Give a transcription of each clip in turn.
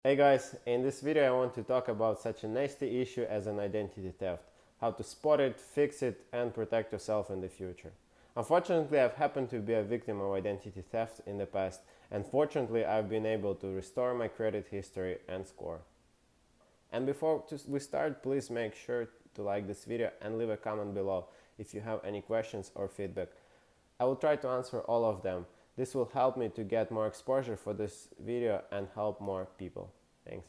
Hey guys, in this video I want to talk about such a nasty issue as an identity theft, how to spot it, fix it, and protect yourself in the future. Unfortunately, I've happened to be a victim of identity theft in the past, and fortunately I've been able to restore my credit history and score. And before we start, please make sure to like this video and leave a comment below if you have any questions or feedback. I will try to answer all of them. This will help me to get more exposure for this video and help more people. Thanks.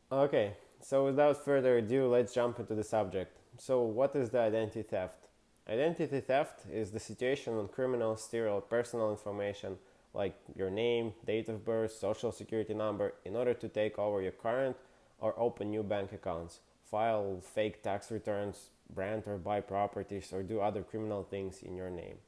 Okay, so without further ado, let's jump into the subject. So what is the identity theft? Identity theft is the situation when criminals steal personal information like your name, date of birth, social security number in order to take over your current or open new bank accounts, file fake tax returns, rent or buy properties, or do other criminal things in your name.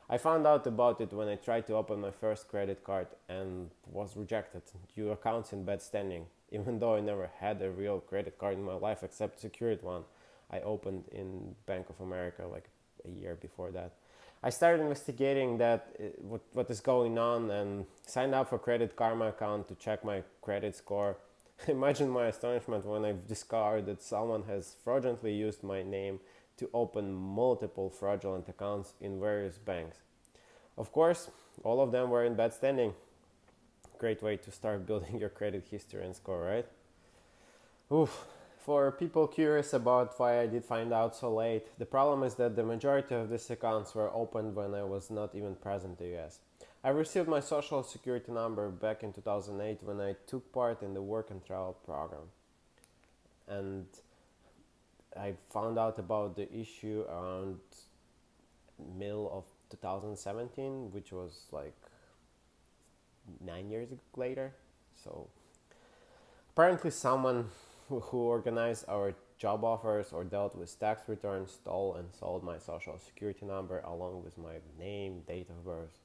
I found out about it when I tried to open my first credit card and was rejected due to accounts in bad standing, even though I never had a real credit card in my life except a secured one I opened in Bank of America like a year before that. I started investigating what is going on and signed up for Credit Karma account to check my credit score. Imagine my astonishment when I discovered that someone has fraudulently used my name to open multiple fraudulent accounts in various banks. Of course, all of them were in bad standing. Great way to start building your credit history and score, right? Oof. For people curious about why I did find out so late, the problem is that the majority of these accounts were opened when I was not even present in the US. I received my social security number back in 2008 when I took part in the work and travel program. And I found out about the issue around middle of 2017, which was like 9 years later. So apparently someone who organized our job offers or dealt with tax returns stole and sold my social security number along with my name, date of birth.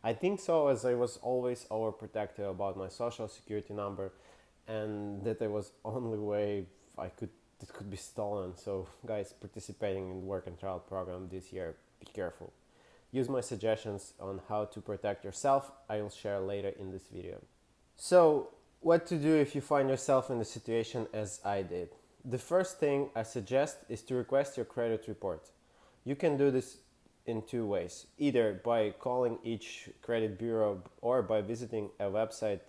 I think so, as I was always overprotective about my social security number, and that it was only way it could be stolen. So guys participating in the work and travel program this year, be careful. Use my suggestions on how to protect yourself. I will share later in this video. So what to do if you find yourself in the situation as I did? The first thing I suggest is to request your credit report. You can do this in two ways, either by calling each credit bureau or by visiting a website,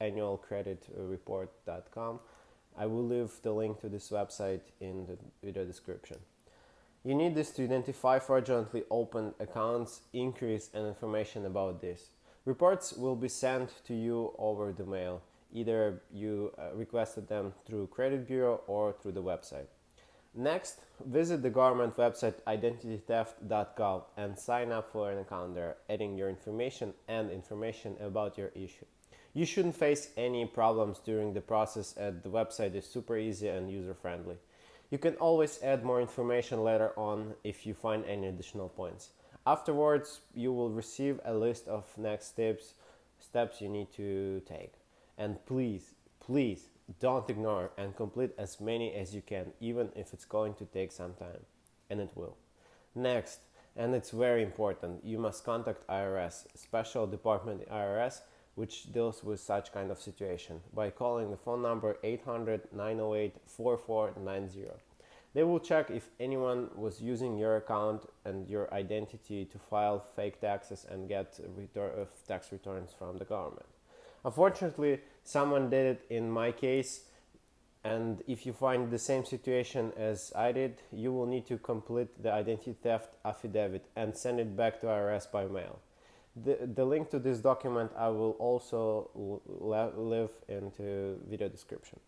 annualcreditreport.com. I will leave the link to this website in the video description. You need this to identify fraudulently opened accounts, inquiries, and information about this. Reports will be sent to you over the mail. Either you requested them through credit bureau or through the website. Next, visit the government website identitytheft.gov and sign up for an account there, adding your information and information about your issue. You shouldn't face any problems during the process, as the website is super easy and user-friendly. You can always add more information later on if you find any additional points. Afterwards, you will receive a list of next steps you need to take. And please don't ignore and complete as many as you can, even if it's going to take some time. And it will. Next, and it's very important, you must contact IRS, special department IRS, which deals with such kind of situation, by calling the phone number 800-908-4490. They will check if anyone was using your account and your identity to file fake taxes and get tax returns from the government. Unfortunately, someone did it in my case, and if you find the same situation as I did, you will need to complete the Identity Theft Affidavit and send it back to IRS by mail. The link to this document I will also leave into video description.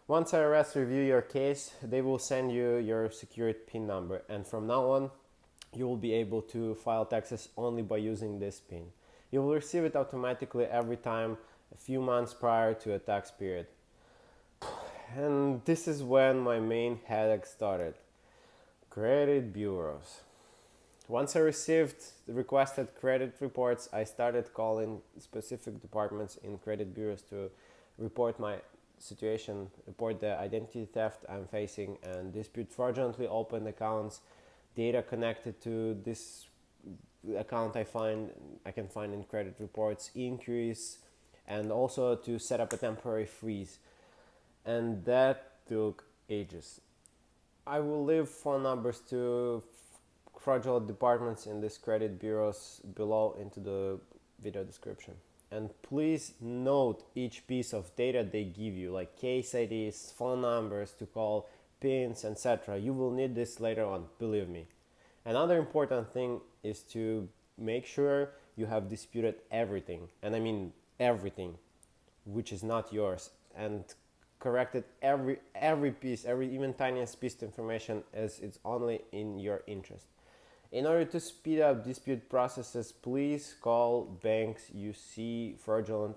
Once IRS review your case, they will send you your secured PIN number, and from now on, you will be able to file taxes only by using this PIN. You will receive it automatically every time a few months prior to a tax period. And this is when my main headache started. Credit bureaus. Once I received the requested credit reports, I started calling specific departments in credit bureaus to report my situation, report the identity theft I'm facing, and dispute fraudulently opened accounts, data connected to this account I can find in credit reports, inquiries, and also to set up a temporary freeze. And that took ages. I will leave phone numbers to fraudulent departments in these credit bureaus below into the video description. And please note each piece of data they give you, like case IDs, phone numbers to call, pins, etc. You will need this later on, believe me. Another important thing is to make sure you have disputed everything, and I mean everything, which is not yours, and corrected every piece, every even tiniest piece of information, as it's only in your interest. In order to speed up dispute processes, please call banks you see fraudulent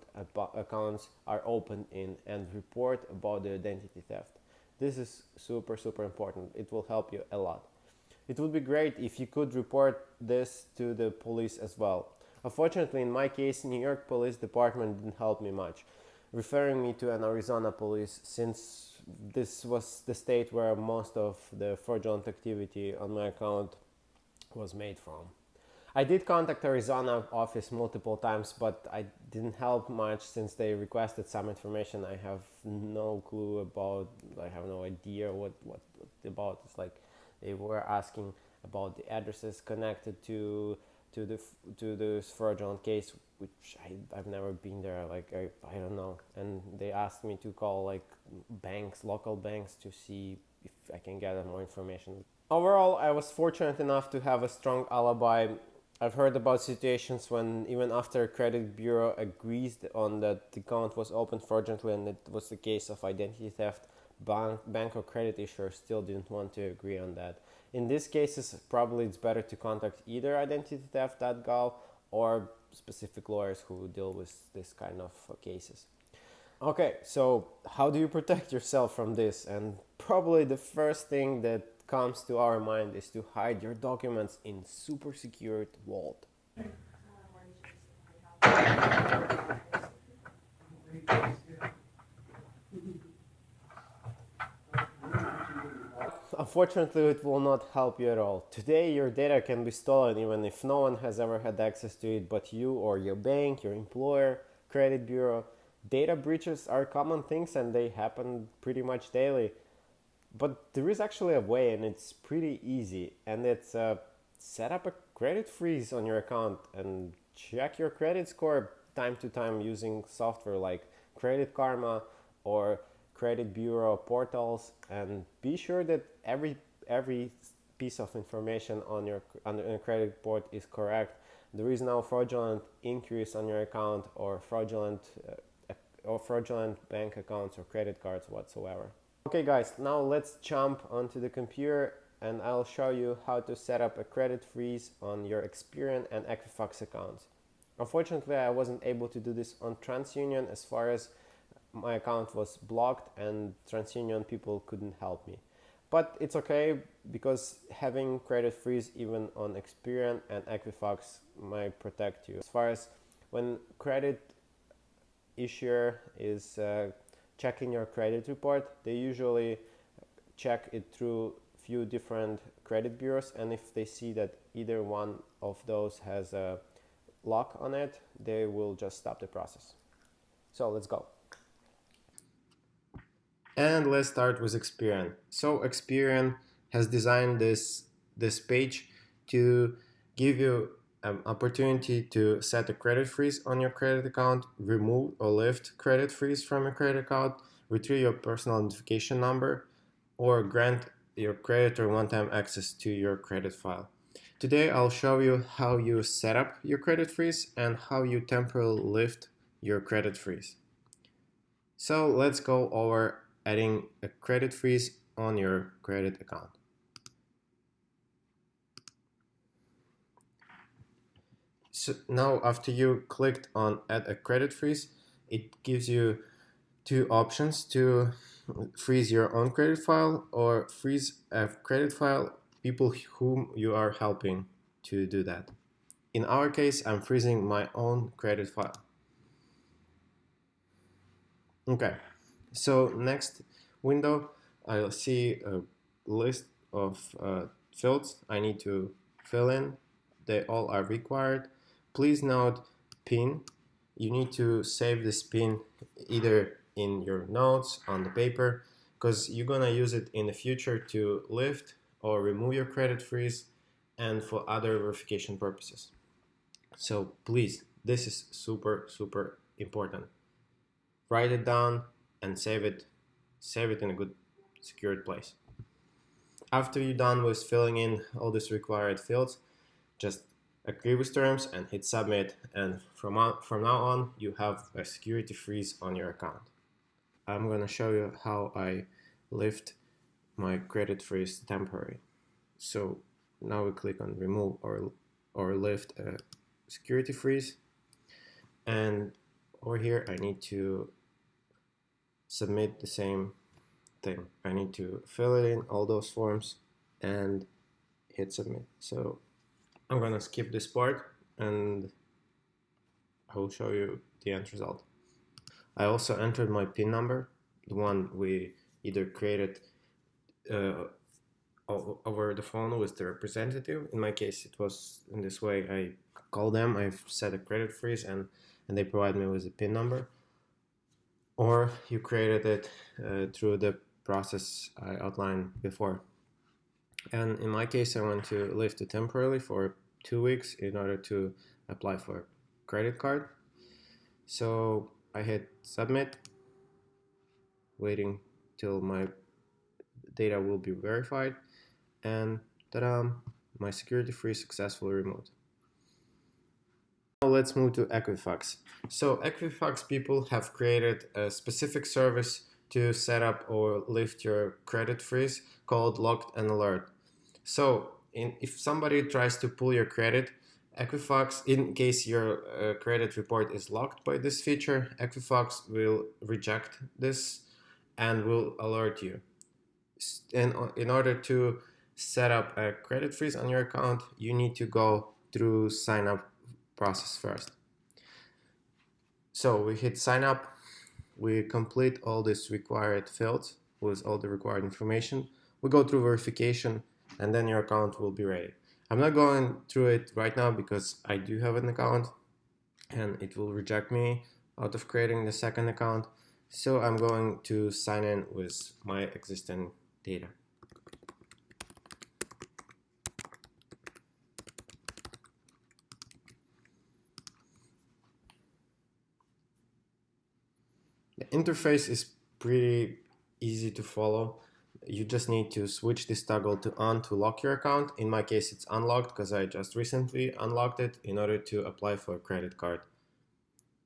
accounts are opened in and report about the identity theft. This is super important. It will help you a lot. It would be great if you could report this to the police as well. Unfortunately, in my case, New York Police Department didn't help me much, referring me to an Arizona police, since this was the state where most of the fraudulent activity on my account was made from. I did contact Arizona office multiple times, but I didn't help much since they requested some information I have no clue about. I have no idea what about. It's like they were asking about the addresses connected to this fraudulent case, which I've never been there. Like I don't know. And they asked me to call like banks, local banks, to see if I can gather more information. Overall, I was fortunate enough to have a strong alibi. I've heard about situations when even after a credit bureau agrees on that the account was opened fraudulently and it was the case of identity theft, bank or credit issuer still didn't want to agree on that. In these cases, probably it's better to contact either identitytheft.gov or specific lawyers who deal with this kind of cases. Okay, so how do you protect yourself from this? And probably the first thing that comes to our mind is to hide your documents in super secured vault. Unfortunately, it will not help you at all. Today, your data can be stolen even if no one has ever had access to it but you or your bank, your employer, credit bureau. Data breaches are common things and they happen pretty much daily. But there is actually a way, and it's pretty easy, and it's set up a credit freeze on your account and check your credit score time to time using software like Credit Karma or credit bureau portals, and be sure that every piece of information on your credit report is correct. There is no fraudulent increase on your account or fraudulent bank accounts or credit cards whatsoever. Okay guys, now let's jump onto the computer and I'll show you how to set up a credit freeze on your Experian and Equifax accounts. Unfortunately, I wasn't able to do this on Transunion as far as my account was blocked and Transunion people couldn't help me. But it's okay because having credit freeze even on Experian and Equifax might protect you. As far as when credit issuer is checking your credit report, they usually check it through few different credit bureaus, and if they see that either one of those has a lock on it, they will just stop the process. So let's go. And let's start with Experian. So Experian has designed this page to give you an opportunity to set a credit freeze on your credit account, remove or lift credit freeze from your credit account, retrieve your personal identification number, or grant your creditor one-time access to your credit file. Today I'll show you how you set up your credit freeze and how you temporarily lift your credit freeze. So let's go over adding a credit freeze on your credit account. So now after you clicked on add a credit freeze, it gives you two options to freeze your own credit file or freeze a credit file people whom you are helping to do that. In our case, I'm freezing my own credit file. Okay, so next window, I'll see a list of fields I need to fill in. They all are required. Please note PIN, you need to save this PIN either in your notes on the paper, because you're gonna use it in the future to lift or remove your credit freeze and for other verification purposes. So please, this is super important. Write it down and save it in a good secured place. After you're done with filling in all these required fields, just agree with terms and hit submit, and from now on you have a security freeze on your account. I'm going to show you how I lift my credit freeze temporary. So now we click on remove or lift a security freeze, and over here I need to submit the same thing. I need to fill it in all those forms and hit submit. So I'm gonna skip this part and I will show you the end result. I also entered my PIN number, the one we either created over the phone with the representative. In my case, it was in this way. I call them, I've set a credit freeze, and they provide me with a PIN number. Or you created it through the process I outlined before. And in my case, I want to lift it temporarily for 2 weeks in order to apply for a credit card. So I hit submit, waiting till my data will be verified, and ta-da, my security freeze successfully removed. Now let's move to Equifax. So Equifax people have created a specific service to set up or lift your credit freeze called Locked and Alert. So if somebody tries to pull your credit, Equifax, in case your credit report is locked by this feature, Equifax will reject this and will alert you. And in order to set up a credit freeze on your account, you need to go through sign up process first. So we hit sign up, we complete all these required fields with all the required information, we go through verification, and then your account will be ready. I'm not going through it right now because I do have an account and it will reject me out of creating the second account. So I'm going to sign in with my existing data. The interface is pretty easy to follow. You just need to switch this toggle to on to lock your account. In my case, it's unlocked because I just recently unlocked it in order to apply for a credit card.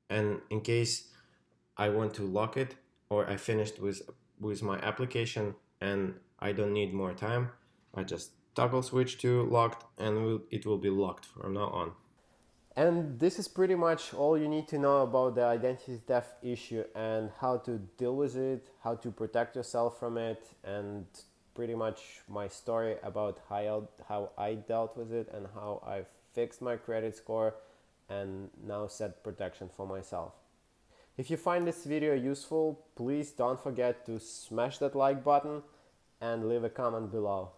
And in case I want to lock it, or I finished with my application and I don't need more time, I just toggle switch to locked and it will be locked from now on. And this is pretty much all you need to know about the identity theft issue and how to deal with it, how to protect yourself from it, and pretty much my story about how I dealt with it and how I fixed my credit score and now set protection for myself. If you find this video useful, please don't forget to smash that like button and leave a comment below.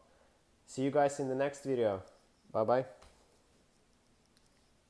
See you guys in the next video. Bye bye.